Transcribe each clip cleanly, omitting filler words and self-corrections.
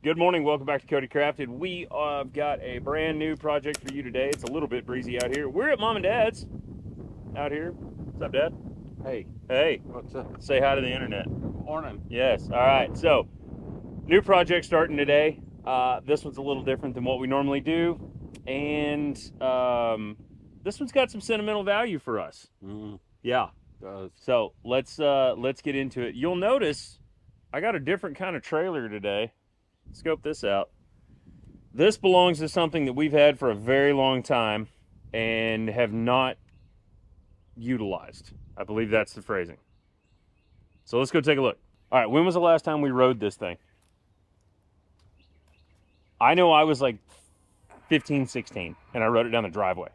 Good morning. Welcome back to Cody Crafted. We have got a brand new project for you today. It's a little bit breezy out here. We're at Mom and Dad's out here. What's up, Dad? Hey, Hey, what's up? say hi to the internet. Morning. Yes. All right. So, new project starting today. This one's a little different than what we normally do, and this one's got some sentimental value for us. Yeah. Does. So let's get into it. You'll notice I got a different kind of trailer today. Scope this out. This belongs to something that we've had for a very long time and have not utilized. I believe that's the phrasing. So let's go take a look. All right, when was the last time we rode this thing? I know I was like 15, 16, and I rode it down the driveway.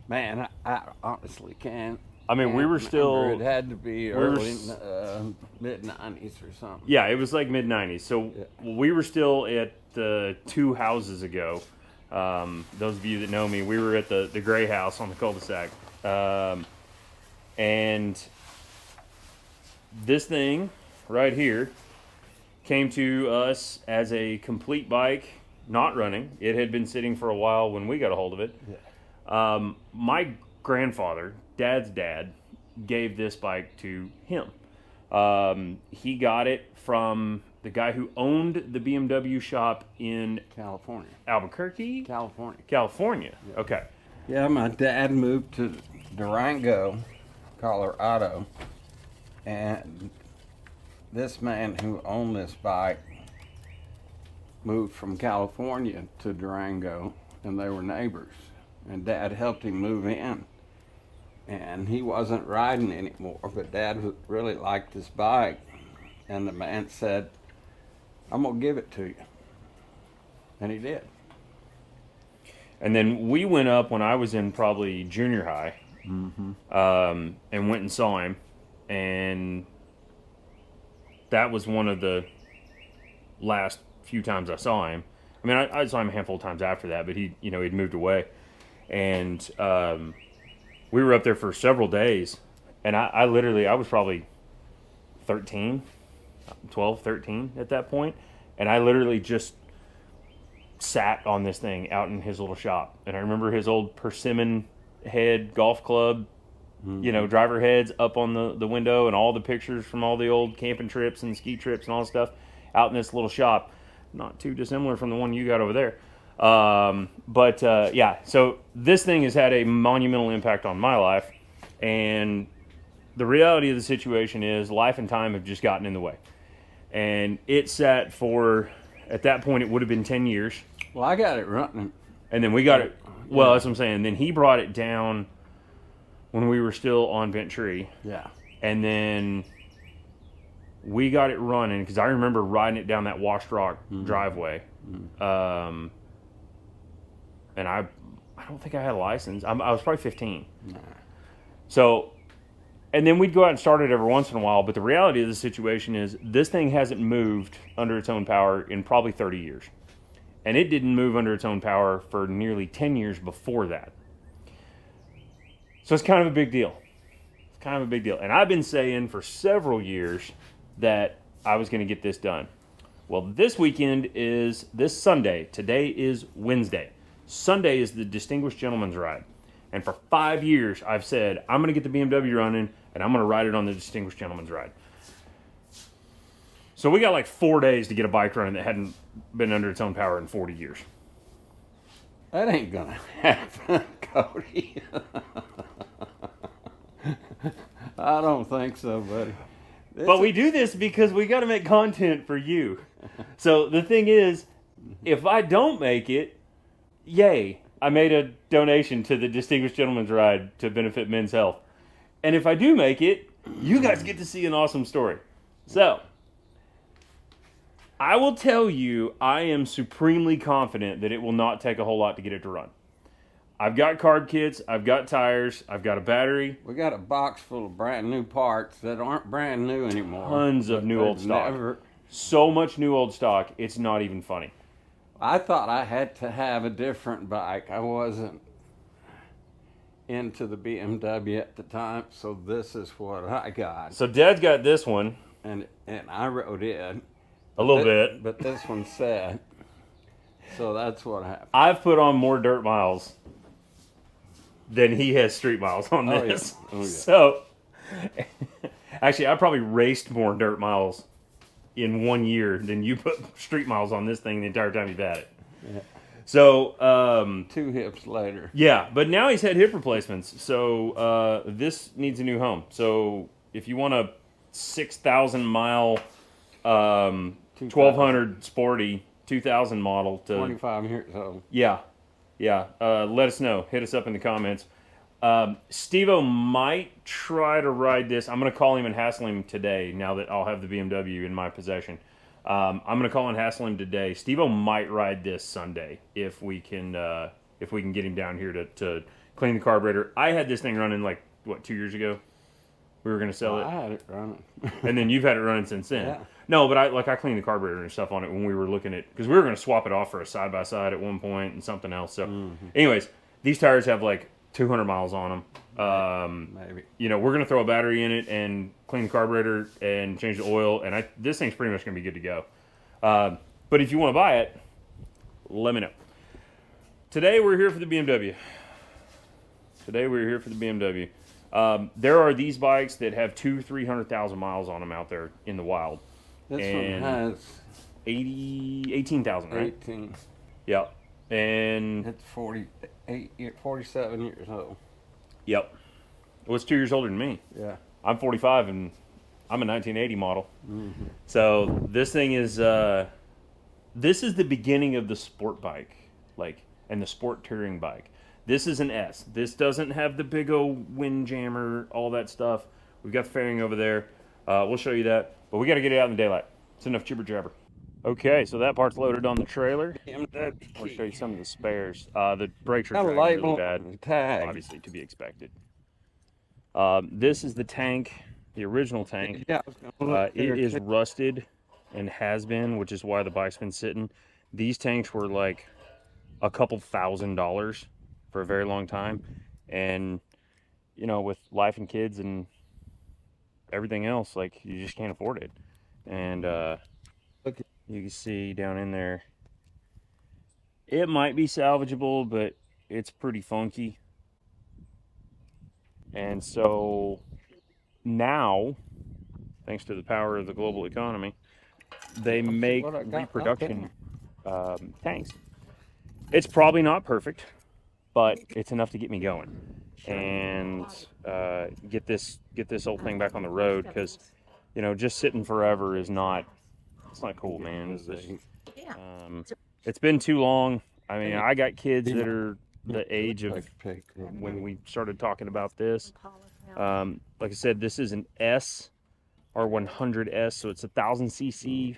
Man, I honestly can't. I mean, we were still. It had to be early mid '90s or something. Yeah, it was like mid '90s. So we were still at 2 houses ago. Those of you that know me, we were at the gray house on the cul-de-sac. And this thing right here came to us as a complete bike, not running. It had been sitting for a while when we got a hold of it. Yeah. My grandfather, Dad's dad, gave this bike to him. He got it from the guy who owned the BMW shop in California. Albuquerque? California. California. Yeah. Okay. Yeah, my dad moved to Durango, Colorado, and this man who owned this bike moved from California to Durango, and they were neighbors. And Dad helped him move in. And he wasn't riding anymore, but Dad really liked this bike. And the man said, I'm going to give it to you. And he did. And then we went up when I was in probably junior high, and went and saw him. And that was one of the last few times I saw him. I mean, I saw him a handful of times after that, but he'd moved away. And we were up there for several days. And I was probably 12, 13 at that point. And I literally just sat on this thing out in his little shop. And I remember his old persimmon head golf club, driver heads up on the window, and all the pictures from all the old camping trips and ski trips and all that stuff out in this little shop. Not too dissimilar from the one you got over there. Yeah, so this thing has had a monumental impact on my life. And the reality of the situation is life and time have just gotten in the way. And it sat for, at that point, it would have been 10 years. Well, I got it running. And then we got it, well, that's what I'm saying. Then he brought it down when we were still on Venturi. Yeah. And then we got it running, because I remember riding it down that washed rock driveway. And I don't think I had a license. I was probably 15. Nah. So, and then we'd go out and start it every once in a while. But the reality of the situation is this thing hasn't moved under its own power in probably 30 years. And it didn't move under its own power for nearly 10 years before that. So it's kind of a big deal. It's kind of a big deal. And I've been saying for several years that I was going to get this done. Well, this weekend is this Sunday. Today is Wednesday. Sunday is the Distinguished Gentleman's Ride. And for 5 years, I've said, I'm going to get the BMW running, and I'm going to ride it on the Distinguished Gentleman's Ride. So we got like 4 days to get a bike running that hadn't been under its own power in 40 years. That ain't going to happen, Cody. I don't think so, buddy. But we do this because we got to make content for you. So the thing is, if I don't make it, yay, I made a donation to the Distinguished Gentleman's Ride to benefit men's health. And if I do make it, you guys get to see an awesome story. So, I will tell you, I am supremely confident that it will not take a whole lot to get it to run. I've got carb kits, I've got tires, I've got a battery. We got a box full of brand new parts that aren't brand new anymore. Tons of new old stock. So much new old stock, it's not even funny. I thought I had to have a different bike. I wasn't into the BMW at the time, so this is what I got. So Dad's got this one. And I rode it. A little bit. But this one's sad. So that's what happened. I've put on more dirt miles than he has street miles on Oh, this. yeah. Oh, yeah. So, actually, I probably raced more dirt miles in 1 year than you put street miles on this thing the entire time you've had it. Yeah. So, 2 hips later. yeah, but now he's had hip replacements. So, this needs a new home. So, if you want a 6,000 mile, 1200 sporty 2000 model to 25 years old. yeah, let us know. Hit us up in the comments. Steve-O might try to ride this. I'm going to call him and hassle him today now that I'll have the BMW in my possession. I'm going to call and hassle him today. Steve-O might ride this Sunday if we can get him down here to clean the carburetor. I had this thing running like, what, 2 years ago? We were going to sell it. I had it running. And then you've had it running since then. Yeah. No, but I cleaned the carburetor and stuff on it when we were looking at, because we were going to swap it off for a side-by-side at one point and something else. So anyways, these tires have like 200 miles on them. Maybe. You know, we're going to throw a battery in it and clean the carburetor and change the oil. And this thing's pretty much going to be good to go. But if you want to buy it, let me know. Today we're here for the BMW. There are these bikes that have 300,000 miles on them out there in the wild. This And one has 18,000, right? 18. Yep. And It's 47 years old. yep. Well, it's 2 years older than me. Yeah. I'm 45 and I'm a 1980 model. So this thing is this is the beginning of the sport bike, and the sport touring bike. This is an S. This doesn't have the big old windjammer, all that stuff. We've got the fairing over there. We'll show you that. But we got to get it out in the daylight. It's enough jibber jabber. Okay, so that part's loaded on the trailer. I'll show you some of the spares. The brakes are Got a dragging label really bad. on the tag. Obviously, to be expected. This is the tank, the original tank. Yeah, I was gonna look It there, is too. rusted and has been, which is why the bike's been sitting. These tanks were like a couple $1,000s for a very long time, and you know, with life and kids and everything else, like, you just can't afford it. And you can see down in there, it might be salvageable, but it's pretty funky. And so now, thanks to the power of the global economy, they make what I got reproduction tanks. It's probably not perfect, but it's enough to get me going and get this old thing back on the road, because you know, just sitting forever is not, it's not cool, man. It's been too long. I mean, I got kids that are the age of when we started talking about this. Like I said, this is an S, R100S, so it's 1,000cc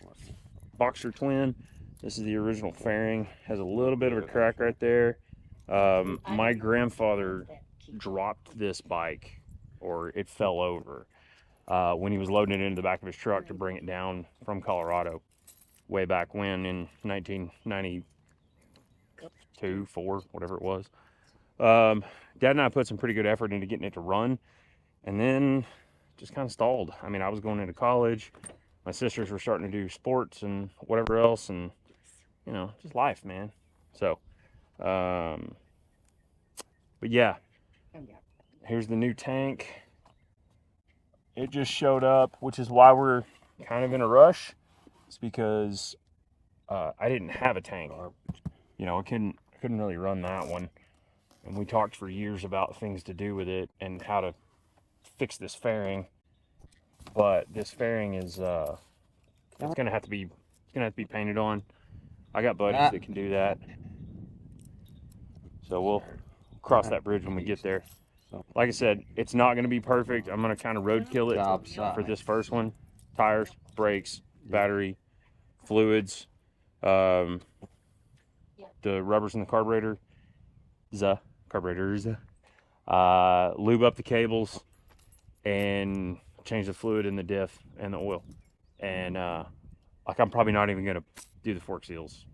Boxer twin. This is the original fairing. Has a little bit of a crack right there. My grandfather dropped this bike, or it fell over, when he was loading it into the back of his truck to bring it down from Colorado way back when in 1992, 4, whatever it was. Dad and I put some pretty good effort into getting it to run, and then just kind of stalled. I mean, I was going into college. My sisters were starting to do sports and whatever else, and you know, just life, man. So, but yeah, here's the new tank. It just showed up, which is why we're kind of in a rush. It's because I didn't have a tank. You know, I couldn't really run that one. And we talked for years about things to do with it and how to fix this fairing. But this fairing is it's gonna have to be painted on. I got buddies that can do that. So we'll cross that bridge when we get there. Like I said, it's not going to be perfect. I'm going to kind of roadkill it for this first one. Tires, brakes, battery, fluids, the rubbers in the carburetor, lube up the cables, and change the fluid in the diff and the oil. And like, I'm probably not even going to do the fork seals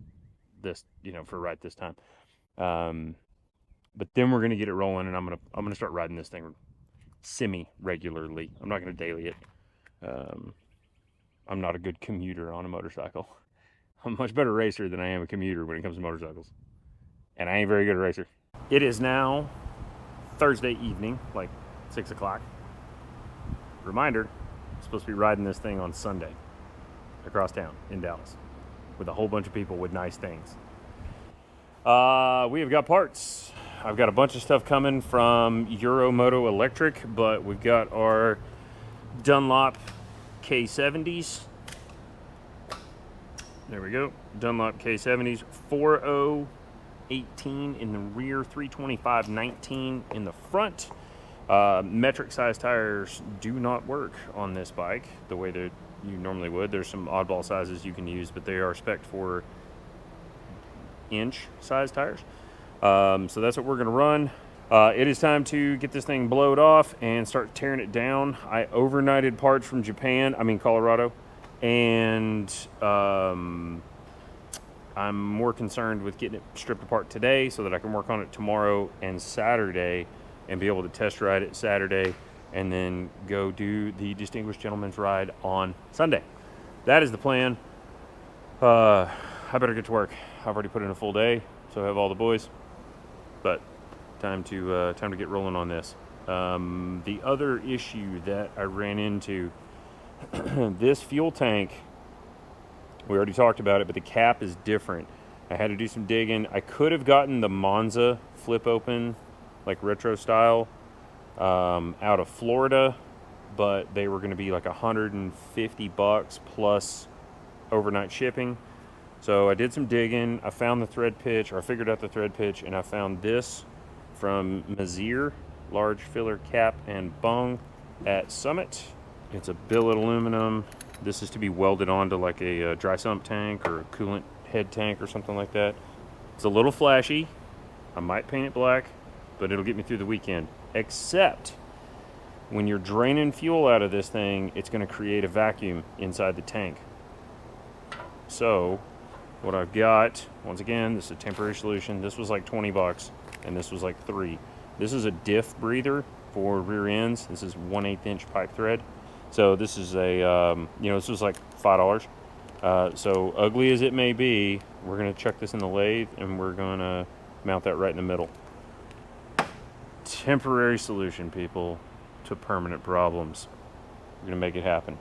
for right this time. But then we're gonna get it rolling, and I'm gonna start riding this thing semi regularly. I'm not gonna daily it. I'm not a good commuter on a motorcycle. I'm a much better racer than I am a commuter when it comes to motorcycles. And I ain't very good a racer. It is now Thursday evening, like 6 o'clock. Reminder, I'm supposed to be riding this thing on Sunday across town in Dallas with a whole bunch of people with nice things. We have got parts. I've got a bunch of stuff coming from Euromoto Electric, but we've got our Dunlop K70s. There we go. Dunlop K70s. 4018 in the rear, 325/19 in the front. Metric size tires do not work on this bike the way that you normally would. There's some oddball sizes you can use, but they are spec'd for inch size tires. So that's what we're going to run. It is time to get this thing blowed off and start tearing it down. I overnighted parts from Colorado, and I'm more concerned with getting it stripped apart today so that I can work on it tomorrow and Saturday and be able to test ride it Saturday and then go do the Distinguished Gentleman's Ride on Sunday. That is the plan. I better get to work. I've already put in a full day, so I have all the boys. But time to get rolling on this. The other issue that I ran into, this fuel tank, we already talked about it, but the cap is different. I had to do some digging. I could have gotten the Monza flip open, like retro style, out of Florida, but they were going to be like $150 plus overnight shipping. So I did some digging. I found the thread pitch, or I figured out the thread pitch, and I found this from Mazir, large filler cap and bung at Summit. It's a billet aluminum. This is to be welded onto like a dry sump tank or a coolant head tank or something like that. It's a little flashy. I might paint it black, but it'll get me through the weekend. Except when you're draining fuel out of this thing, it's going to create a vacuum inside the tank. So what I've got, once again, this is a temporary solution. This was like $20 and this was like $3. This is a diff breather for rear ends. This is 1/8 inch pipe thread. So this is a, this was like $5. So ugly as it may be, we're going to chuck this in the lathe and we're going to mount that right in the middle. Temporary solution, people, to permanent problems. We're going to make it happen.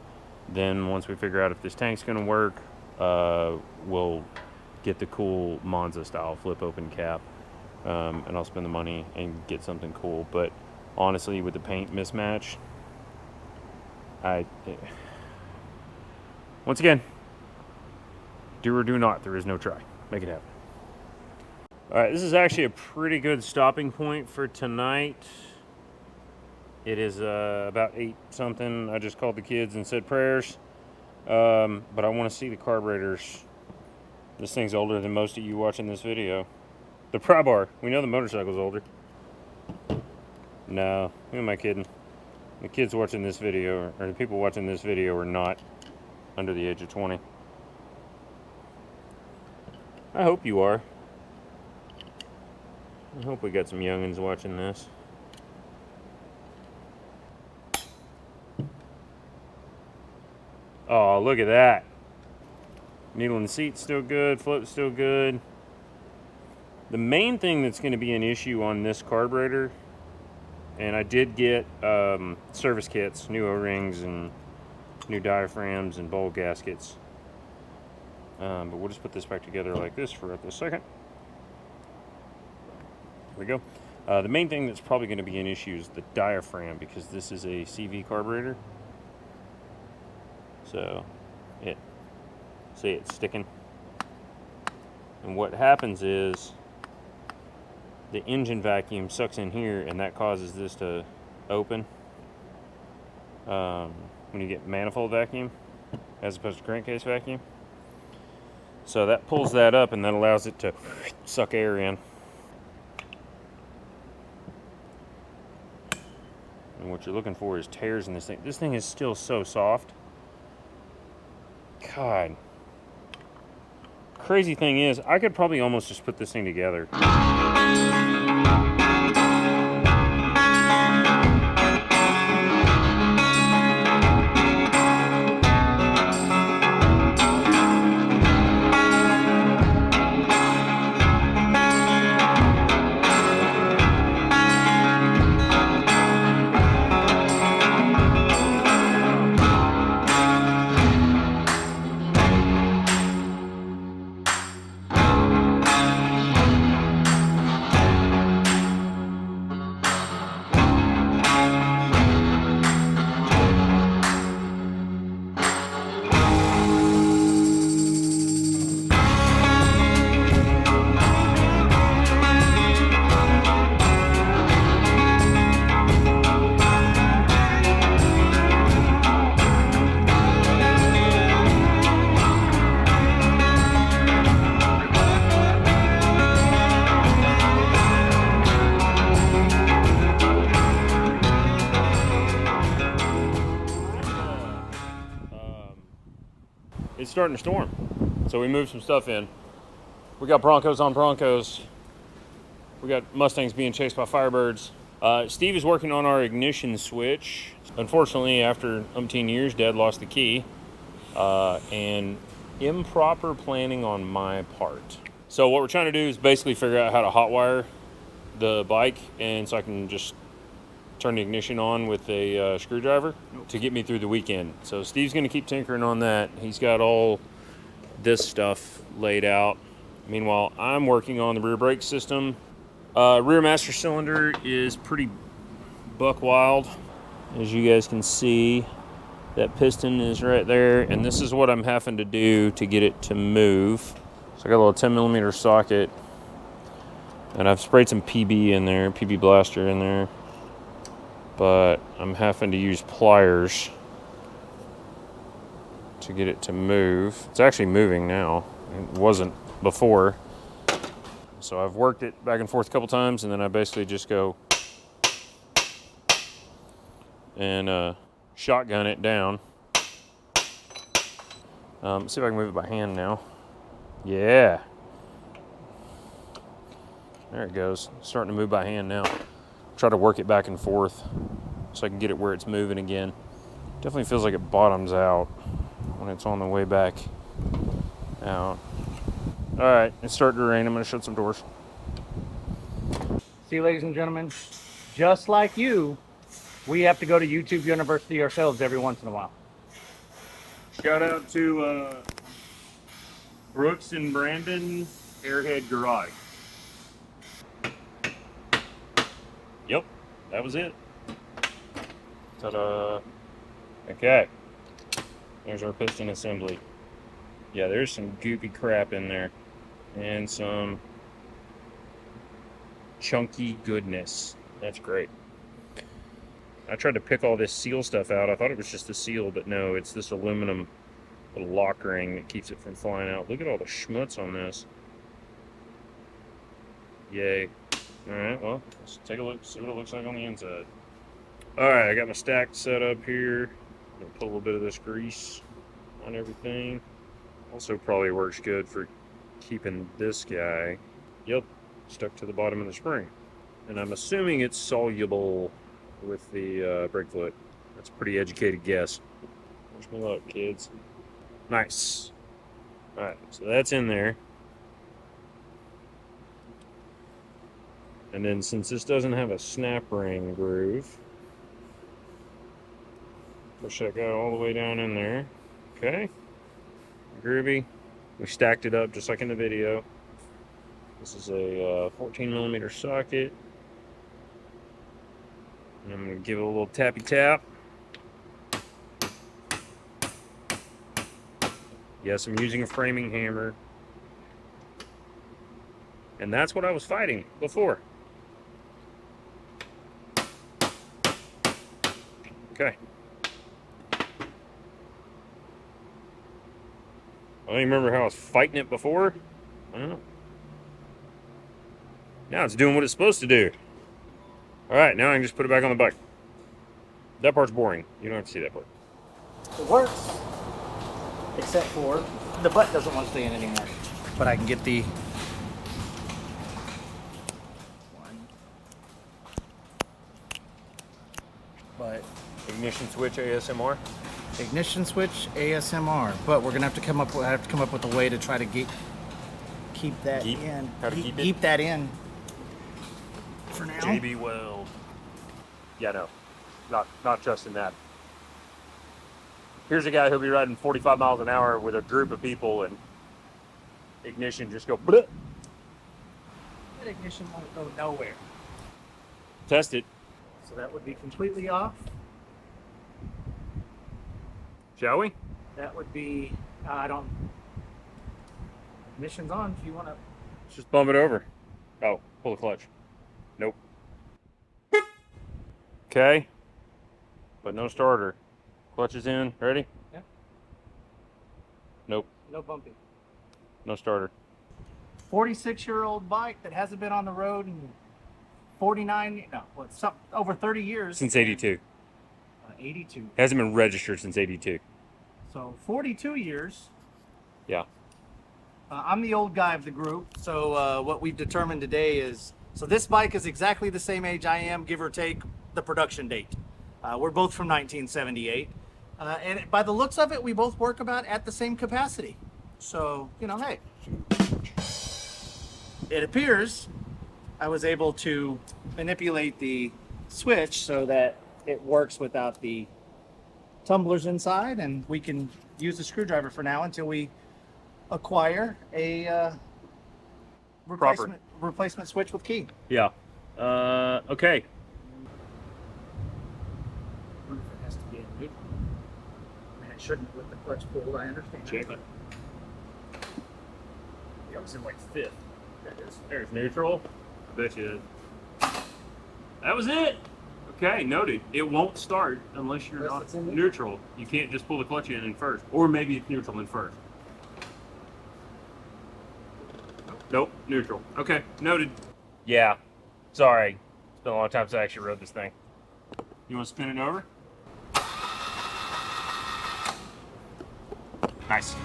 Then once we figure out if this tank's going to work, we'll get the cool Monza style flip open cap, and I'll spend the money and get something cool. But honestly, with the paint mismatch, once again, do or do not, there is no try. Make it happen. All right, this is actually a pretty good stopping point for tonight. It is about 8 something. I just called the kids and said prayers. But I want to see the carburetors. This thing's older than most of you watching this video. The pry bar. We know the motorcycle's older. No, who am I kidding? The kids watching this video, or the people watching this video, are not under the age of 20. I hope you are. I hope we got some youngins watching this. Oh, look at that. Needle in the seat's still good, float's still good. The main thing that's going to be an issue on this carburetor, and I did get service kits, new O-rings and new diaphragms and bowl gaskets. But we'll just put this back together like this for a second. There we go. The main thing that's probably going to be an issue is the diaphragm, because this is a CV carburetor. So, it's sticking. And what happens is the engine vacuum sucks in here, and that causes this to open when you get manifold vacuum as opposed to crankcase vacuum. So that pulls that up, and that allows it to suck air in. And what you're looking for is tears in this thing. This thing is still so soft. God. Crazy thing is, I could probably almost just put this thing together. starting to storm. So we moved some stuff in. We got Broncos on Broncos. We got Mustangs being chased by Firebirds. Steve is working on our ignition switch. Unfortunately, after umpteen years, Dad lost the key. And improper planning on my part. So what we're trying to do is basically figure out how to hotwire the bike, and so I can just turn the ignition on with a screwdriver to get me through the weekend. So Steve's going to keep tinkering on that. He's got all this stuff laid out. Meanwhile, I'm working on the rear brake system. Rear master cylinder is pretty buck wild. As you guys can see, that piston is right there, and this is what I'm having to do to get it to move. So I got a little 10 millimeter socket, and I've sprayed some PB in there, PB blaster in there, but I'm having to use pliers to get it to move. It's actually moving now. It wasn't before. So I've worked it back and forth a couple times, and then I basically just go and shotgun it down. See if I can move it by hand now. Yeah. There it goes. Starting to move by hand now. Try to work it back and forth so I can get it where it's moving again. Definitely feels like it bottoms out when it's on the way back out. All right, it's starting to rain. I'm going to shut some doors. See, ladies and gentlemen, just like you, we have to go to YouTube University ourselves every once in a while. Shout out to Brooks and Brandon, Airhead Garage. Yep, that was it. Ta-da. Okay. There's our piston assembly. Yeah, there's some goopy crap in there. And some chunky goodness. That's great. I tried to pick all this seal stuff out. I thought it was just the seal, but no, it's this aluminum little lock ring that keeps it from flying out. Look at all the schmutz on this. Yay. Alright, well, let's take a look, see what it looks like on the inside. Alright, I got my stack set up here. I'm going to put a little bit of this grease on everything. Also probably works good for keeping this guy, yep, stuck to the bottom of the spring. And I'm assuming it's soluble with the brake fluid. That's a pretty educated guess. Wish me luck, kids. Nice. Alright, so that's in there. And then since this doesn't have a snap ring groove, push that guy all the way down in there. Okay. Groovy. We stacked it up just like in the video. This is a 14 millimeter socket. And I'm going to give it a little tappy tap. Yes, I'm using a framing hammer. And that's what I was fighting before. Okay. I don't even remember how I was fighting it before. I don't know. Now it's doing what it's supposed to do. Alright, now I can just put it back on the bike. That part's boring. You don't have to see that part. It works, except for the butt doesn't want to stay in anymore. But I can get the one. But Ignition switch ASMR. ignition switch ASMR. But we're gonna have to come up with a way to try to keep that in. How to keep it? Keep that in. For now. JB Weld. Yeah, no. Not just in that. Here's a guy who'll be riding 45 miles an hour with a group of people and ignition just go bleh. That ignition won't go nowhere. Test it. So that would be completely off. Shall we? That would be, I don't, ignition's on if you want to. Let's just bump it over. Oh, pull the clutch. Nope. Okay. But no starter. Clutch is in. Ready? Yeah. Nope. No bumping. No starter. 46-year-old bike that hasn't been on the road in 49, no, what, over 30 years. Since 82. 82. Hasn't been registered since 82. So 42 years. Yeah. I'm the old guy of the group, so what we've determined today is, so this bike is exactly the same age I am, give or take the production date. We're both from 1978, and by the looks of it, we both work about at the same capacity. So, you know, hey, it appears I was able to manipulate the switch so that it works without the tumblers inside, and we can use the screwdriver for now until we acquire a replacement switch with key. Yeah. Okay. It has to be in neutral. I mean, it shouldn't with the clutch pulled, I understand. Check it. Yeah, I was in like fifth. There's neutral. I bet you. That was it. Okay, noted. It won't start unless you're not neutral. You can't just pull the clutch in first. Or maybe it's neutral in first. Nope, neutral. Okay, noted. Yeah, sorry. It's been a long time since I actually rode this thing. You want to spin it over? Nice.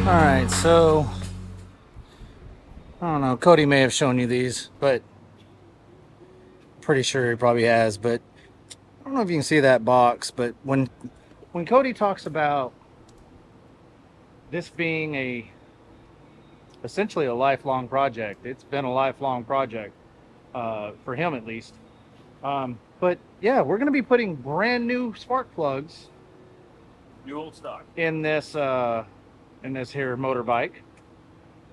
All right, so I don't know, Cody may have shown you these, but pretty sure he probably has, but I don't know if you can see that box, but when Cody talks about this being essentially a lifelong project, it's been a lifelong project for him at least. But yeah, we're going to be putting brand new spark plugs, New old stock. in this here motorbike,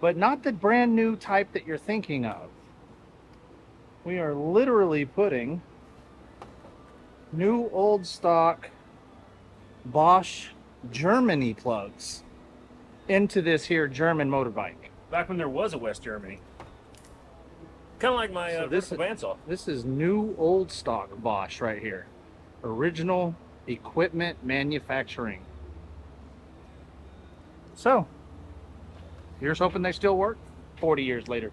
but not the brand new type that you're thinking of. We are literally putting new old stock Bosch Germany plugs into this here German motorbike. Back when there was a West Germany. Kind of like my vertical bandsaw. This is new old stock Bosch right here. Original equipment manufacturing. So, here's hoping they still work 40 years later.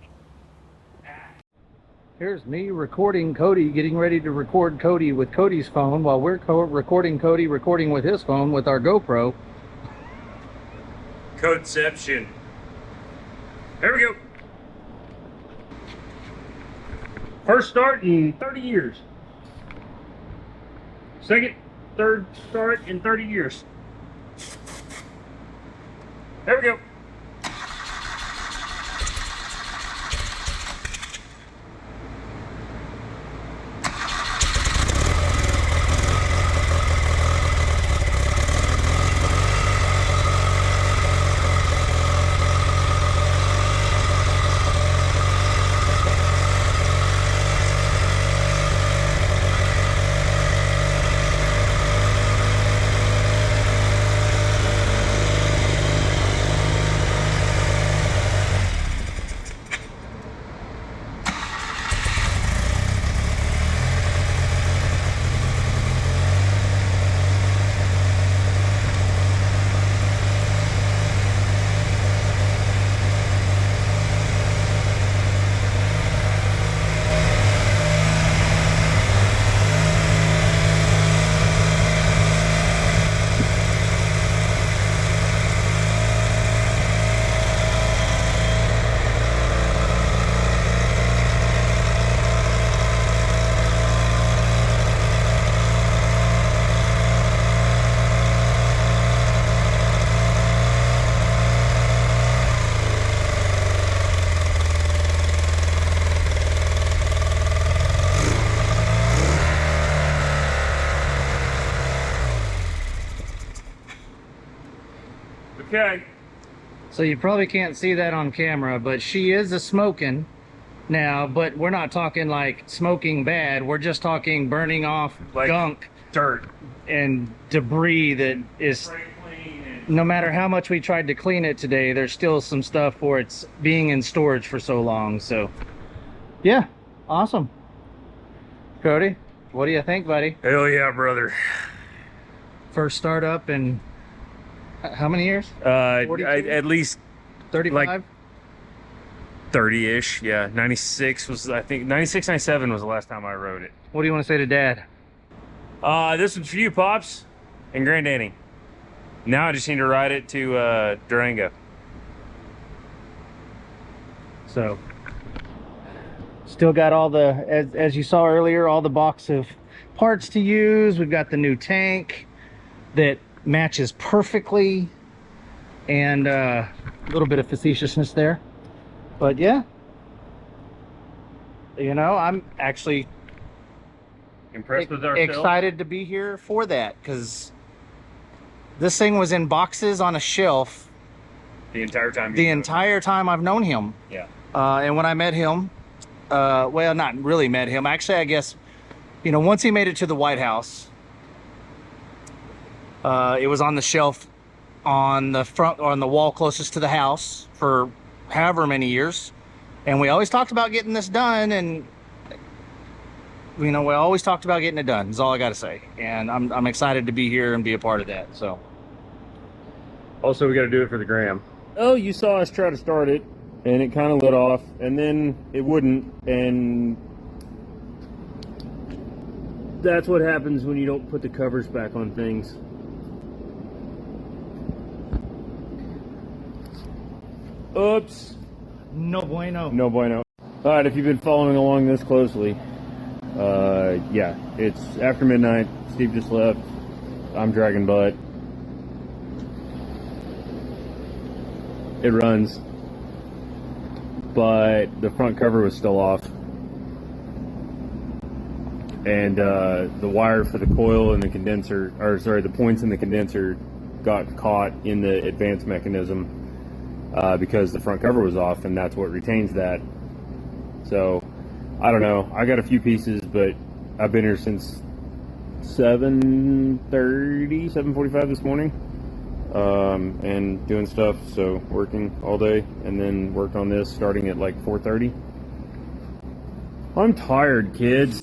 Here's me recording Cody, getting ready to record Cody with Cody's phone while we're recording Cody, recording with his phone with our GoPro. Codeception. There we go. First start in 30 years. Second, third start in 30 years. There we go. Okay. So you probably can't see that on camera, but she is a smoking. now, but we're not talking like smoking bad. We're just talking burning off Like gunk dirt. and debris that is, no matter how much we tried to clean it today, there's still some stuff for it's being in storage for so long. So yeah, awesome. Cody, what do you think, buddy? Hell yeah, brother. First startup in how many years? 42? At least 35? like 30-ish. Yeah, 96 was, I think 96, 97 was the last time I rode it. What do you want to say to Dad? This one's for you, Pops, and Granddaddy. Now I just need to ride it to Durango. So still got all the, as you saw earlier, all the box of parts to use. We've got the new tank that matches perfectly, and a little bit of facetiousness there, but yeah, you know, I'm actually Impressed with ourselves? excited to be here for that, because this thing was in boxes on a shelf The entire time. the entire time I've known him. Yeah. And when I met him, well, not really met him. Actually, I guess, you know, once he made it to the White House, it was on the shelf on the front, on the wall closest to the house for however many years. And we always talked about getting this done. And, you know, we always talked about getting it done, is all I got to say. And I'm excited to be here and be a part of that. So Also, we got to do it for the gram. Oh, you saw us try to start it, and it kind of lit off, and then it wouldn't, and that's what happens when you don't put the covers back on things. Oops. no bueno. No bueno. All right, if you've been following along this closely, yeah, it's after midnight. Steve just left. I'm dragging butt. It runs, but the front cover was still off, and the wire for the coil and the condenser, or sorry, the points in the condenser got caught in the advance mechanism because the front cover was off, and that's what retains that. So I don't know, I got a few pieces, but I've been here since 7:45 this morning, and doing stuff, so working all day, and then worked on this starting at like 4:30. I'm tired, kids.